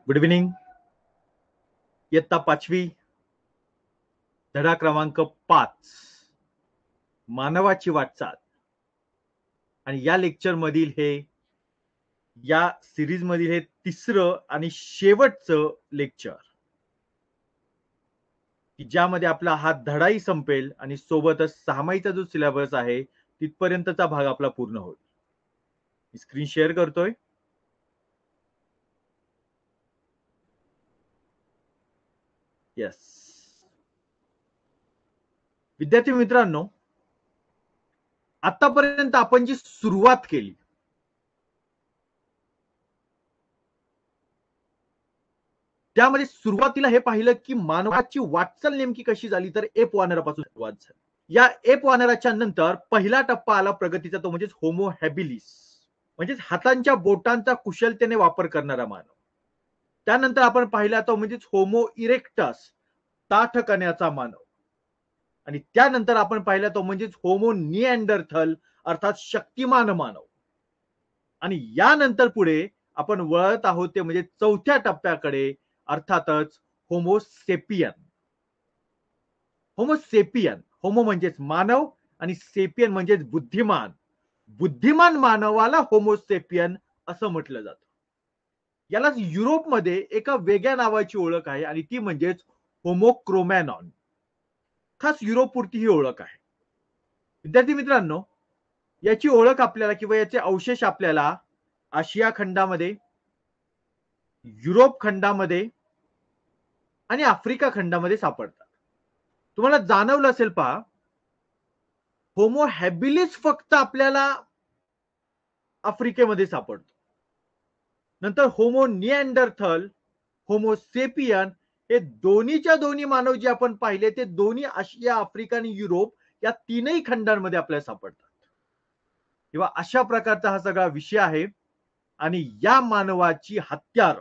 Good evening. इयत्ता 5वी, धडा क्रमांक 5, मानवाची वाटचाल. आणि या लेक्चर मधील या सिरीज मधील हे तिसरं आणि शेवटचं लेक्चर, की ज्यामध्ये आपला हा धडाही संपेल आणि सोबतच 6 माहीचा जो सिलेबस आहे तिथपर्यंतचा भाग आपला पूर्ण होईल. स्क्रीन शेअर करतोय. यस. विद्यार्थी मित्रांनो, आतापर्यंत आपण जी सुरुवात केली त्यामध्ये सुरुवातीला हे पाहिलं की मानवाची वाटचाल नेमकी कशी झाली, तर एप वानरापासून सुरुवात झाली. या एप वानराच्या नंतर पहिला टप्पा आला प्रगतीचा, तो म्हणजे होमो हॅबिलिस, म्हणजे हातांच्या बोटांचा कुशलतेने वापर करणारा मानव. त्यानंतर आपण पाहिला तो म्हणजे होमो इरेक्टस, ताठ कण्याचा मानव. आणि त्यानंतर आपण पाहिला तो म्हणजे होमो निअँडरथल, अर्थात शक्तिमान मानव. आणि यानंतर पुढे आपण वळत आहोत ते म्हणजे चौथ्या टप्प्याकडे, अर्थातच होमोसेपियन. होमोसेपियन, होमो म्हणजेच मानव आणि सेपियन म्हणजेच बुद्धिमान. बुद्धिमान मानवाला होमोसेपियन असं म्हटलं जातं. याला युरोपमध्ये एका वेगळ्या नावाची ओळख आहे आणि ती म्हणजेच होमोक्रोमॅनॉन. खास युरोप पुरती ही ओळख आहे. विद्यार्थी मित्रांनो, याची ओळख आपल्याला किंवा याचे अवशेष आपल्याला आशिया खंडामध्ये, युरोप खंडामध्ये आणि आफ्रिका खंडामध्ये सापडतात. तुम्हाला जाणवलं असेल पहा, होमो हॅबिलिस फक्त आपल्याला आफ्रिकेमध्ये सापडतो. नंतर होमो निअँडरथल, होमोसेपियन हे दोन्हीच्या दोन्ही मानव जे आपण पाहिले ते दोन्ही आशिया, आफ्रिका आणि युरोप या तीनही खंडांमध्ये आपल्याला सापडतात. किंवा अशा प्रकारचा हा सगळा विषय आहे. आणि या मानवाची हत्यार,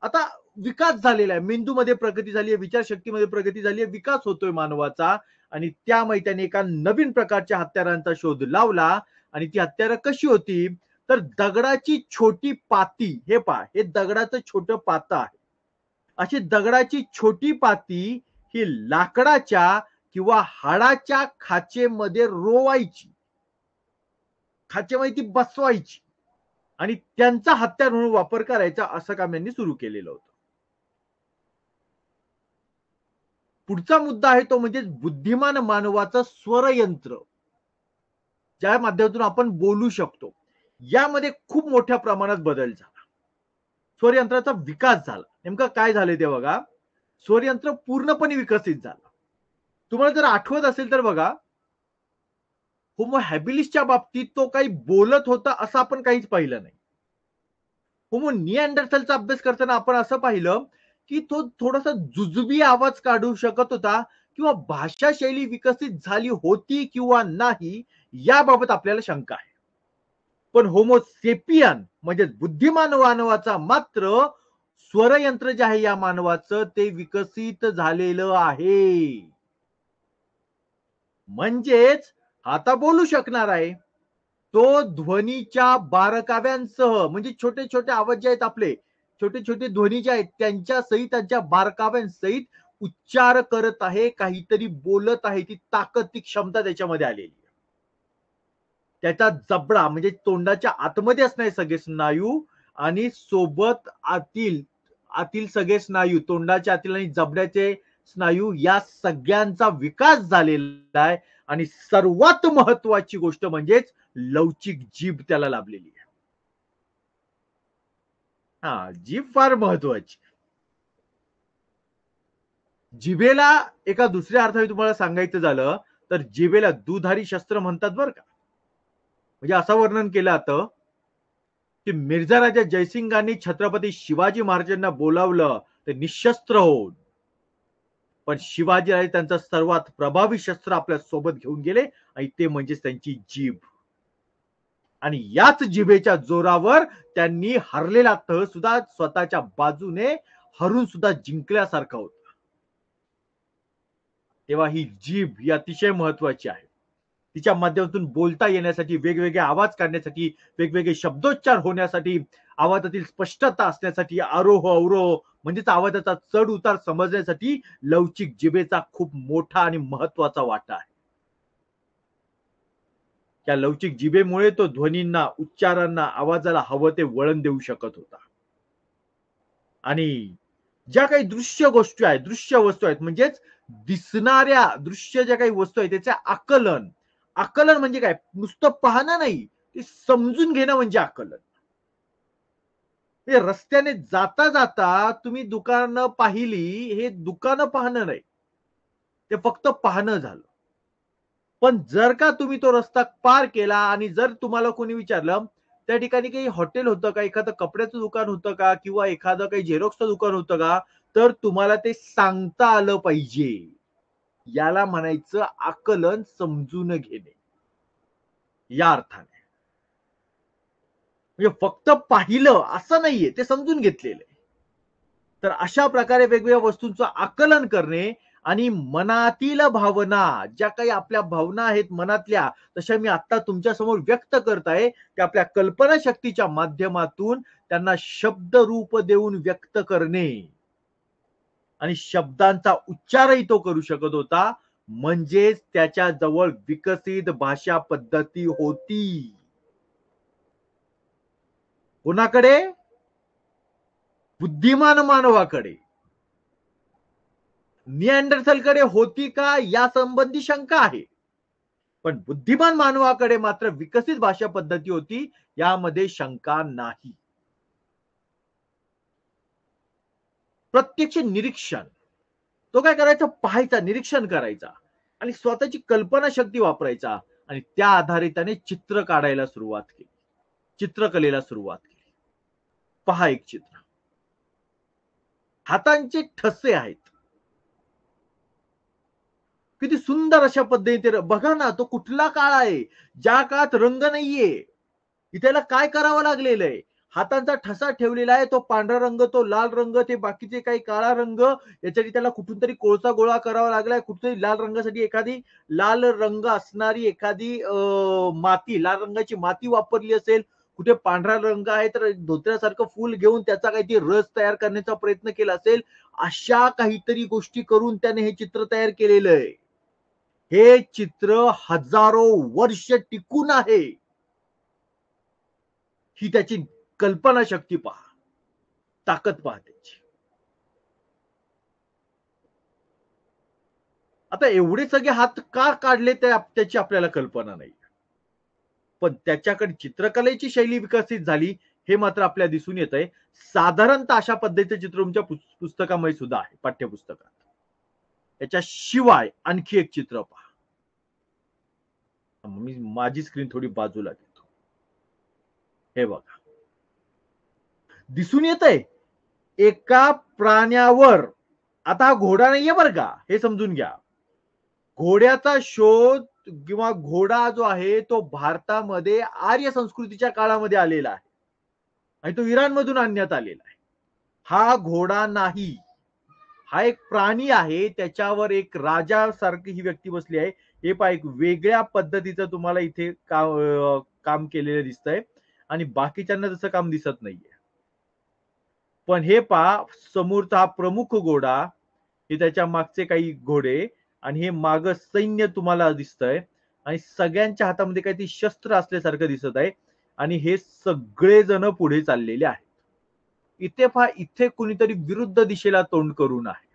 आता विकास झालेला आहे, मेंदूमध्ये प्रगती झाली आहे, विचारशक्तीमध्ये प्रगती झाली आहे, विकास होतोय मानवाचा. आणि त्यामुळे त्याने एका नवीन प्रकारच्या हत्यारांचा शोध लावला. आणि ती हत्यारं कशी होती, तर दगडाची छोटी पाती, हे पहा, हे दगडाचं छोटं पातं आहे. अशी दगडाची छोटी पाती ही लाकडाच्या किंवा हाडाच्या खाचेमध्ये रोवायची, खाचेमध्ये ती बसवायची आणि त्यांचा हत्यार म्हणून वापर करायचा, असं काम यांनी सुरू केलेलं होतं. पुढचा मुद्दा आहे तो म्हणजे बुद्धिमान मानवाचं स्वरयंत्र, ज्या माध्यमातून आपण बोलू शकतो. यामध्ये खूप मोठ्या प्रमाणात बदल झाला, स्वरयंत्राचा विकास झाला. नेमकं काय झालं ते बघा. स्वरयंत्र पूर्णपणे विकसित झालं. तुम्हाला जर आठवत असेल तर बघा, होमो हॅबिलिसच्या बाबतीत तो काही बोलत होता असं आपण काहीच पाहिलं नाही. होमो निअँडरथलचा अभ्यास करताना आपण असं पाहिलं की तो थोडासा जुजबी आवाज काढू शकत होता किंवा भाषा शैली विकसित झाली होती किंवा नाही, याबाबत आपल्याला शंका आहे. पण होमोसेपियन म्हणजे बुद्धिमान मानवाचा मात्र स्वरयंत्र जे आहे या मानवाचं ते विकसित झालेलं आहे. म्हणजेच आता बोलू शकणार आहे. तो ध्वनीच्या बारकाव्यांसह, म्हणजे छोटे छोटे आवाज जे आहेत आपले, छोटे छोटे ध्वनी जे आहेत त्यांच्या सहित, त्यांच्या बारकाव्यांसहित उच्चार करत आहे, काहीतरी बोलत आहे. ती ताकद, ती क्षमता त्याच्यामध्ये आलेली. त्याचा जबडा म्हणजे तोंडाच्या आतमध्ये असणारे सगळे स्नायू आणि सोबत आतील सगळे स्नायू, तोंडाच्या आतील आणि जबड्याचे स्नायू, या सगळ्यांचा विकास झालेला आहे. आणि सर्वात महत्वाची गोष्ट म्हणजेच लवचिक जीभ त्याला लाभलेली आहे. जीभ फार महत्वाची. जिभेला एका दुसऱ्या अर्थाने तुम्हाला सांगायचं झालं तर जिभेला दुधारी शस्त्र म्हणतात बरं का. म्हणजे असं वर्णन केलं जातं की मिर्झा राजा जयसिंगांनी छत्रपती शिवाजी महाराजांना बोलावलं ते निशस्त्र होऊन, पण शिवाजीराजे त्यांचं सर्वात प्रभावी शस्त्र आपल्या सोबत घेऊन गेले आणि ते म्हणजे त्यांची जीभ. आणि याच जिभेच्या जोरावर त्यांनी हरलेला तह सुद्धा स्वतःच्या बाजूने हरून सुद्धा जिंकल्यासारखा होता. तेव्हा ही जीभ ही अतिशय महत्वाची आहे. तिच्या माध्यमातून बोलता येण्यासाठी, वेगवेगळे आवाज काढण्यासाठी, वेगवेगळे शब्दोच्चार होण्यासाठी, आवाजातील स्पष्टता असण्यासाठी, आरोह अवरोह म्हणजेच आवाजाचा चढ उतार समजण्यासाठी लवचिक जिभेचा खूप मोठा आणि महत्वाचा वाटा आहे. त्या लवचिक जिभेमुळे तो ध्वनींना, उच्चारांना, आवाजाला हवं ते वळण देऊ शकत होता. आणि ज्या काही दृश्य गोष्टी आहेत, दृश्य वस्तू आहेत, म्हणजेच दिसणाऱ्या दृश्य ज्या काही वस्तू आहेत त्याचे आकलन. आकलन म्हणजे काय? नुसतं पाहणं नाही, ते समजून घेणं म्हणजे आकलन. ते रस्त्याने जाता जाता तुम्ही दुकानं पाहिली, हे दुकानं पाहणं नाही, ते फक्त पाहणं झालं. पण जर का तुम्ही तो रस्ता पार केला आणि जर तुम्हाला कोणी विचारलं त्या ठिकाणी काही हॉटेल होतं का, एखादं कपड्याचं दुकान होतं का, किंवा एखादं काही झेरॉक्सचं दुकान होतं का, तर तुम्हाला ते सांगता आलं पाहिजे. याला म्हणायचं आकलन, समजून घेणे. या अर्थाने म्हणजे फक्त पाहिलं असं नाहीये, ते समजून घेतलेलं आहे. तर अशा प्रकारे वेगवेगळ्या वस्तूंचं आकलन करणे आणि मनातील भावना, ज्या काही आपल्या भावना आहेत मनातल्या, तशा मी आता तुमच्या समोर व्यक्त करत आहे, त्या आपल्या कल्पना शक्तीच्या माध्यमातून त्यांना शब्द रूप देऊन व्यक्त करणे. आणि शब्दांचा उच्चारही तो करू शकत होता, म्हणजेच त्याच्या जवळ विकसित भाषा पद्धती होती. कोणाकडे? बुद्धिमान मानवाकडे. निअँडरथलकडे होती का या संबंधी शंका आहे, पण बुद्धिमान मानवाकडे मात्र विकसित भाषा पद्धती होती, यामध्ये शंका नाही. प्रत्यक्ष निरीक्षण, तो काय करायचा? पाहायचा, निरीक्षण करायचा आणि स्वतःची कल्पना शक्ती वापरायचा आणि त्या आधारे त्याने चित्र काढायला सुरुवात केली, चित्रकलेला सुरुवात केली. पहा एक चित्र, हातांचे ठसे आहेत, किती सुंदर अशा पद्धतीने. बघा ना, तो कुठला काळ आहे ज्या काळात रंग नाहीये, त्याला काय करावं लागलेलं आहे? हातांचा ठसा ठेवलेला आहे, तो पांढरा रंग, तो लाल रंग, ते बाकीचे काही काळा रंग, याच्यासाठी त्याला कुठून तरी कोळसा गोळा करावा लागलाय. कुठेतरी लाल रंगासाठी एखादी लाल रंग असणारी एखादी माती, लाल रंगाची माती वापरली असेल. कुठे पांढरा रंग आहे तर धोत्र्यासारखं फूल घेऊन त्याचा काहीतरी रस तयार करण्याचा प्रयत्न केला असेल. अशा काहीतरी गोष्टी करून त्याने हे चित्र तयार केलेलं आहे. हे चित्र हजारो वर्ष टिकून आहे. ही त्याची कल्पना शक्ती पहा, ताकद पहा त्याची. आता एवढे सगळे हात का काढले त्याची आपल्याला कल्पना नाही, पण त्याच्याकडे चित्रकलेची शैली विकसित झाली हे मात्र आपल्याला दिसून येत आहे. साधारणतः अशा पद्धतीचे चित्र तुमच्या पुस्तकामध्ये सुद्धा आहे, पाठ्यपुस्तकात. याच्याशिवाय आणखी एक चित्र पहा. मी माझी स्क्रीन थोडी बाजूला घेतो. हे बघा, दिसून येत आहे एका प्राण्यावर. आता हा घोडा नाहीये बरं का, हे समजून घ्या. घोड्याचा शोध किंवा घोडा जो आहे तो भारतामध्ये आर्य संस्कृतीच्या काळामध्ये आलेला आहे आणि तो इराण मधून आणण्यात आलेला आहे. हा घोडा नाही, हा एक प्राणी आहे. त्याच्यावर एक राजासारखी ही व्यक्ती बसली आहे. हे पहा, एक वेगळ्या पद्धतीचं तुम्हाला इथे काम केलेलं दिसतंय आणि बाकीच्यांना जसं काम दिसत नाहीये. पण हे पहा, समोरचा हा प्रमुख घोडा, हे त्याच्या मागचे काही घोडे आणि हे माग सैन्य तुम्हाला दिसतंय आणि सगळ्यांच्या हातामध्ये काहीतरी शस्त्र असल्यासारखं दिसत आहे आणि हे सगळे जण पुढे चाललेले आहेत. इथे पहा, इथे कुणीतरी विरुद्ध दिशेला तोंड करून आहे.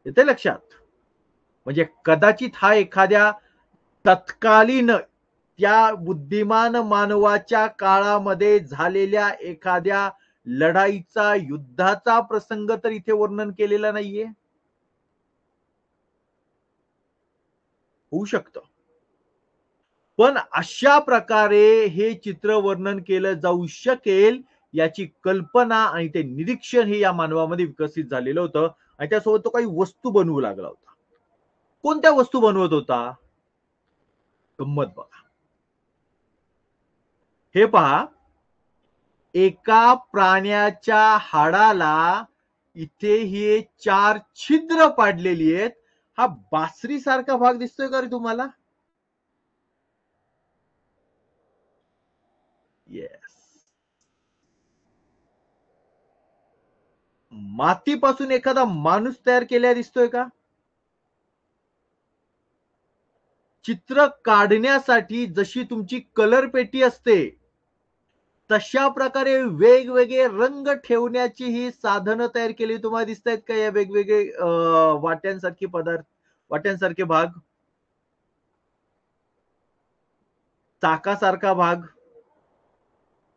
येते लक्षात? म्हणजे कदाचित हा एखाद्या तत्कालीन त्या बुद्धिमान मानवाच्या काळामध्ये झालेल्या एखाद्या लढाईचा, युद्धाचा प्रसंग तर इथे वर्णन केलेला नाहीये. होऊ शकतं, पण अशा प्रकारे हे चित्र वर्णन केलं जाऊ शकेल याची कल्पना आणि ते निरीक्षण हे या मानवामध्ये विकसित झालेलं होतं आणि त्यासोबत तो काही वस्तू बनवू लागला होता. कोणत्या वस्तू बनवत होता? गंमत बघा, हे पहा, एका प्राण्याच्या हाडाला इथे ही 4 छिद्र पाडलेली आहेत हा बासरी सारखा भाग दिसतोय का रे तुम्हाला? येस. मातीपासून एखादा माणूस तयार केलेला दिसतोय का? चित्र काढण्यासाठी जशी तुमची कलर पेटी असते तशा प्रकारे वेगवेगळे रंग ठेवण्याची ही साधनं तयार केली तुम्हाला दिसत आहेत का? या वेगवेगळे वाट्यांसारखे पदार्थ, वाट्यांसारखे भाग, चाकासारखा भाग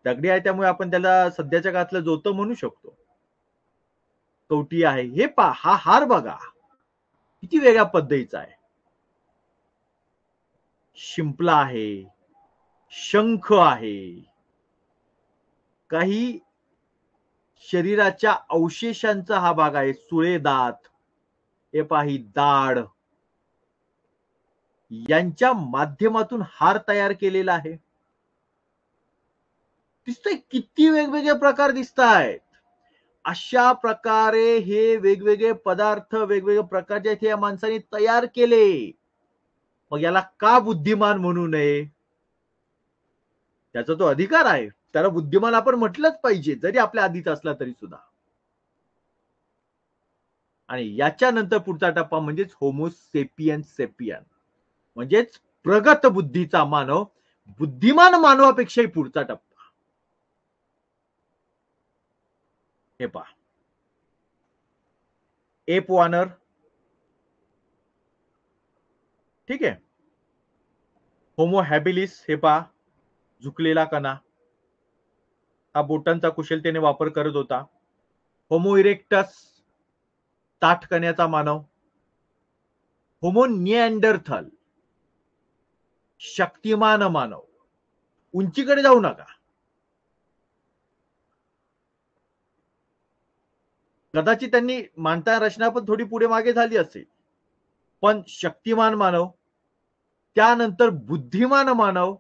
दगडी आहे त्यामुळे आपण त्याला सध्याच्या काळातलं जोतं म्हणू शकतो. कवटी आहे. हे पहा, हा हार बघा किती वेगळ्या पद्धतीचा आहे. शिंपला आहे, शंख आहे, काही शरीराच्या अवशेषांचा हा भाग आहे. सुळेदात, हे पाही दाढ, यांच्या माध्यमातून हार तयार केलेला आहे. दिसतंय किती वेगवेगळे प्रकार दिसत आहेत. अशा प्रकारे हे वेगवेगळे पदार्थ वेगवेगळ्या प्रकारचे या माणसाने तयार केले. मग याला का बुद्धिमान म्हणू नये? त्याचा तो अधिकार आहे. त्याला बुद्धिमान आपण म्हटलंच पाहिजे, जरी आपल्या आधीच असला तरी सुद्धा. आणि याच्यानंतर पुढचा टप्पा म्हणजेच होमोसेपियन सेपियन, म्हणजेच प्रगत बुद्धीचा मानव, बुद्धिमान मानवापेक्षाही पुढचा टप्पा. हे पहा, एप वानर, ठीक आहे. होमो हॅबिलिस, हे पहा झुकलेला कणा, हा बोटांचा कुशलतेने वापर करत होता. होमो इरेक्टस, ताठ कण्याचा मानव. होमो निअँडरथल, शक्तिमान मानव. उंचीकडे जाऊ नका, कदाचित त्यांनी मांडता रचना पण थोडी पुढे मागे झाली असेल, पण शक्तिमान मानव, त्यानंतर बुद्धिमान मानव.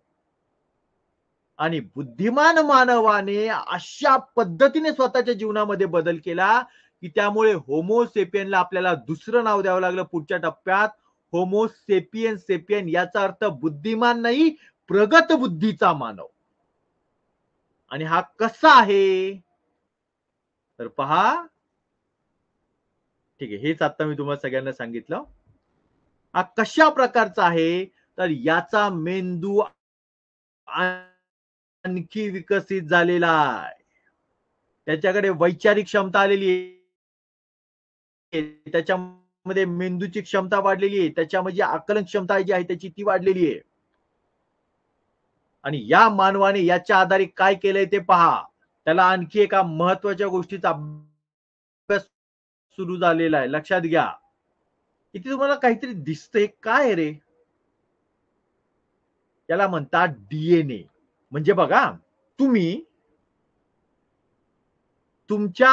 आणि बुद्धिमान मानवाने अशा पद्धतीने स्वतःच्या जीवनामध्ये बदल केला की त्यामुळे होमोसेपियनला आपल्याला दुसरं नाव द्यावं लागलं पुढच्या टप्प्यात, होमोसेपियन सेपियन. याचा अर्थ बुद्धिमान नाही, प्रगत बुद्धीचा मानव. आणि हा कसा आहे तर पहा, ठीक आहे, हेच आता मी तुम्हाला सगळ्यांना सांगितलं. हा कशा प्रकारचा आहे तर याचा मेंदू आणखी विकसित झालेला आहे. त्याच्याकडे वैचारिक क्षमता आलेली आहे, त्याच्यामध्ये मेंदूची क्षमता वाढलेली आहे, त्याच्यामध्ये आकलन क्षमता जी आहे त्याची ती वाढलेली आहे. आणि या मानवाने याच्या आधारे काय केलंय ते पहा. त्याला आणखी एका महत्वाच्या गोष्टीचा अभ्यास सुरू झालेला आहे, लक्षात घ्या. इथे तुम्हाला काहीतरी दिसतंय, काय रे? त्याला म्हणतात डीएनए. म्हणजे बघा, तुम्ही तुमच्या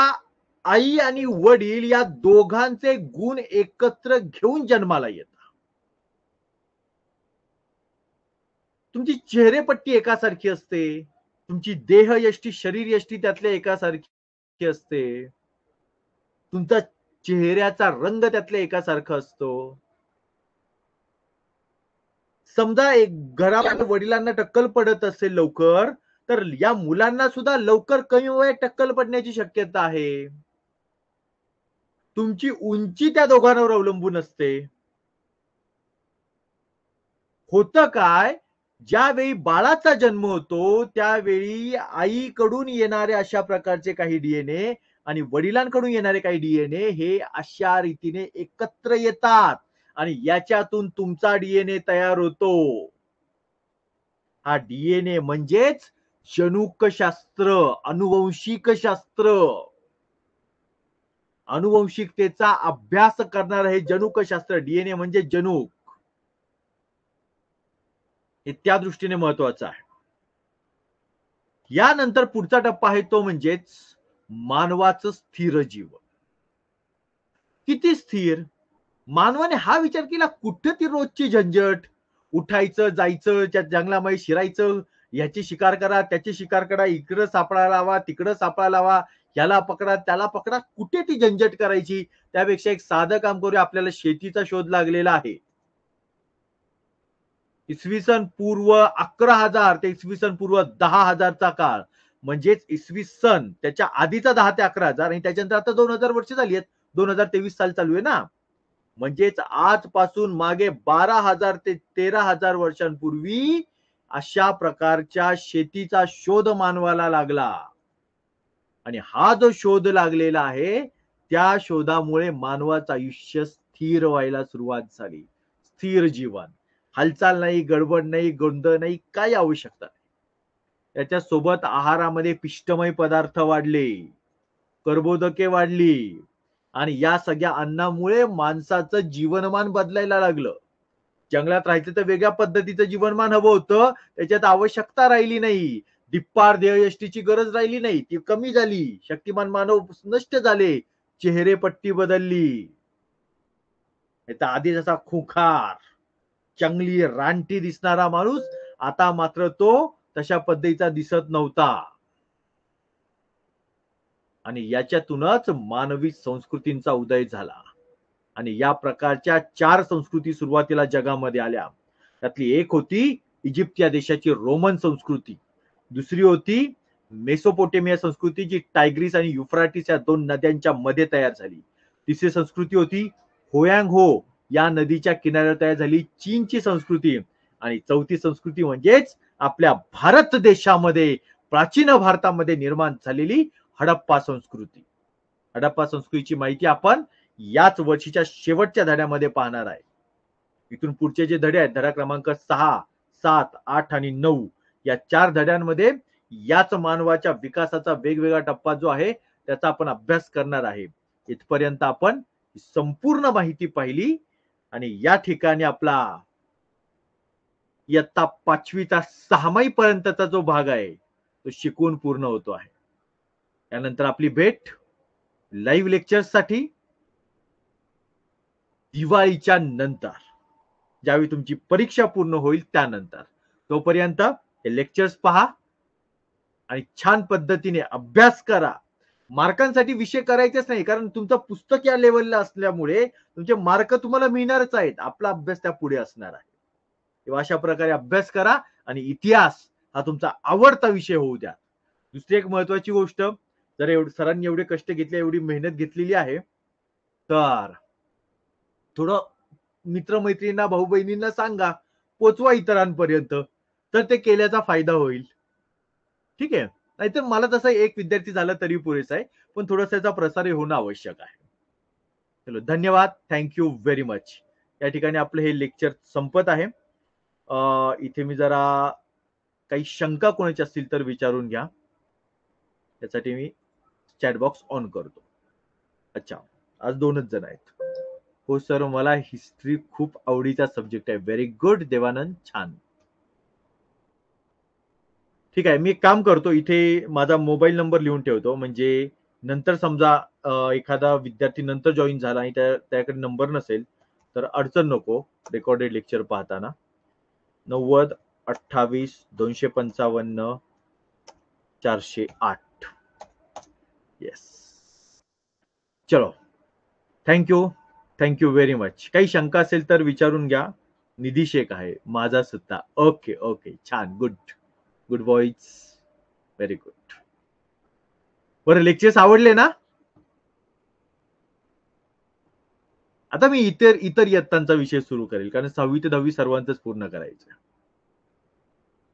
आई आणि वडील या दोघांचे गुण एकत्र घेऊन जन्माला येतात. तुमची चेहरेपट्टी एकासारखी असते, तुमची देहयष्टी शरीर यष्टी त्यातल्या एकासारखी असते, तुमचा चेहऱ्याचा रंग त्यातल्या एकासारखा असतो. समजा एक घरामध्ये वडिलांना टक्कल पडत असेल लवकर, तर या मुलांना सुद्धा लवकर कमी वयात टक्कल पडण्याची शक्यता आहे. तुमची उंची त्या दोघांवर अवलंबून असते. होतं काय, ज्यावेळी बाळाचा जन्म होतो त्यावेळी आईकडून येणारे अशा प्रकारचे काही डीएनए आणि वडिलांकडून येणारे काही डीएनए हे अशा रीतीने एकत्र येतात आणि याच्यातून तुमचा डीएनए तयार होतो. हा डीएनए म्हणजेच जनुकशास्त्र, अनुवंशिकशास्त्र. अनुवंशिकतेचा अभ्यास करणार हे जनुकशास्त्र. डीएनए म्हणजे जनुक, हे त्या दृष्टीने महत्वाचं आहे. यानंतर पुढचा टप्पा आहे तो म्हणजेच मानवाचं स्थिर जीवन. किती स्थिर? मानवाने हा विचार केला, कुठं ती रोजची झंझट, उठायचं जायचं त्या जंगलामध्ये शिरायचं, याची शिकार करा त्याची शिकार करा, इकडं सापळा लावा तिकडं सापळा लावा, याला पकडा त्याला पकडा, कुठे ती झंझट करायची. त्यापेक्षा एक साधं काम करूया, आपल्याला शेतीचा शोध लागलेला आहे. इसवी सन पूर्व 11,000 ते इसवी सन पूर्व 10,000चा काळ, म्हणजेच इसवी सन त्याच्या आधीचा 10 ते 11,000 आणि त्याच्यानंतर आता 2,000 वर्ष झाली आहेत. 2023 साल चालू आहे ना, म्हणजेच आजपासून मागे 12,000 ते 13,000 वर्षांपूर्वी अशा प्रकारच्या शेतीचा शोध मानवाला लागला. आणि हा जो शोध लागलेला आहे, त्या शोधामुळे मानवाचं आयुष्य स्थिर व्हायला सुरुवात झाली. स्थिर जीवन, हालचाल नाही, गडबड नाही, गोंधळ नाही, काही आवश्यकता नाही. त्याच्यासोबत आहारामध्ये पिष्टमय पदार्थ वाढले, कर्बोदके वाढली आणि या सगळ्या अन्नामुळे माणसाचं जीवनमान बदलायला लागलं. जंगलात राहायचं तर वेगळ्या पद्धतीचं जीवनमान हवं होतं, त्याच्यात आवश्यकता राहिली नाही. दिप्पार देहयष्टीची गरज राहिली नाही, ती कमी झाली. शक्तिमान मानव नष्ट झाले, चेहरेपट्टी बदलली. आधी जसा खुंखार, चांगली रानटी दिसणारा माणूस आता मात्र तो तशा पद्धतीचा दिसत नव्हता. आणि याच्यातूनच मानवी संस्कृतींचा उदय झाला. आणि या प्रकारच्या 4 संस्कृती सुरुवातीला जगामध्ये आल्या. त्यातली एक होती इजिप्त या देशाची रोमन संस्कृती, दुसरी होती मेसोपोटेमिया संस्कृती, जी टायग्रिस आणि युफ्राटिस या 2 नद्यांच्या मध्ये तयार झाली. तिसरी संस्कृती होती होयांग हो या नदीच्या किनाऱ्यावर तयार झाली चीनची संस्कृती. आणि चौथी संस्कृती म्हणजेच आपल्या भारत देशामध्ये, प्राचीन भारतामध्ये निर्माण झालेली हडप्पा संस्कृती. हडप्पा संस्कृतीची माहिती आपण याच वर्षीच्या शेवटच्या धड्यामध्ये पाहणार आहे. इथून पुढचे जे धडे आहेत, धडा क्रमांक 6, 7, 8 आणि 9 या 4 धड्यांमध्ये याच मानवाच्या विकासाचा वेगवेगळा टप्पा जो आहे त्याचा आपण अभ्यास करणार आहे. इथपर्यंत आपण संपूर्ण माहिती पाहिली आणि या ठिकाणी आपला इयत्ता 5वीचा 6माही पर्यंतचा जो भाग आहे तो शिकून पूर्ण होतो आहे. त्यानंतर आपली भेट लाईव्ह लेक्चर्ससाठी दिवाळीच्या नंतर, ज्यावेळी तुमची परीक्षा पूर्ण होईल त्यानंतर. तोपर्यंत हे लेक्चर्स पहा आणि छान पद्धतीने अभ्यास करा. मार्कांसाठी विषय करायचेच नाही, कारण तुमचं पुस्तक या लेवलला असल्यामुळे तुमचे मार्क तुम्हाला मिळणारच आहेत. आपला अभ्यास त्या पुढे असणार आहे. तेव्हा अशा प्रकारे अभ्यास करा आणि इतिहास हा तुमचा आवडता विषय होऊ द्या. दुसरी एक महत्वाची गोष्ट, जर सरांनी एवढे कष्ट घेतले, एवढी मेहनत घेतलेली आहे, तर थोडं मित्रमैत्रिणींना, भाऊ बहिणींना सांगा, पोचवा इतरांपर्यंत, तर ते केल्याचा फायदा होईल. ठीक आहे. नाहीतर मला तसा एक विद्यार्थी झाला तरी पुरेसा आहे, पण थोडासा त्याचा प्रसार होणं आवश्यक आहे. चलो, धन्यवाद. Thank you very much. या ठिकाणी आपलं हे लेक्चर संपत आहे. इथे मी जरा काही शंका कोणाची असतील तर विचारून घ्या. त्यासाठी मी चॅट बॉक्स ऑन करतो. अच्छा, आज 2च जण आहेत. हो सर, मला हिस्ट्री खूप आवडीचा सब्जेक्ट आहे. व्हेरी गुड देवानंद, छान. ठीक आहे, मी एक काम करतो, इथे माझा मोबाईल नंबर लिहून ठेवतो, म्हणजे नंतर समजा एखादा विद्यार्थी नंतर जॉईन झाला आणि त्याकडे नंबर नसेल तर अडचण नको रेकॉर्डेड लेक्चर पाहताना. 90 28 255 408. येस. चलो, थँक्यू व्हेरी मच. काही शंका असेल तर विचारून घ्या. निधी शेख आहे माझा सुद्धा. ओके ओके, छान, गुड बॉईज, व्हेरी गुड. बरं, लेक्चर्स आवडले ना? आता मी इतर इयत्तांचा विषय सुरू करेल, कारण 6वी ते 10वी सर्वांचंच पूर्ण करायचं.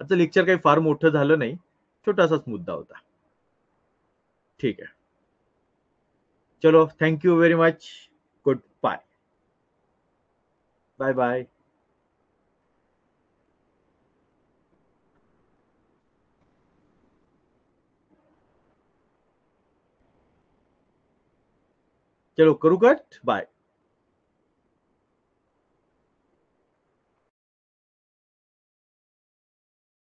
आजचं लेक्चर काही फार मोठं झालं नाही, छोटासाच मुद्दा होता. ठीक आहे. चलो, thank you very much. Good bye. Bye bye. चलो, करू कट. बाय.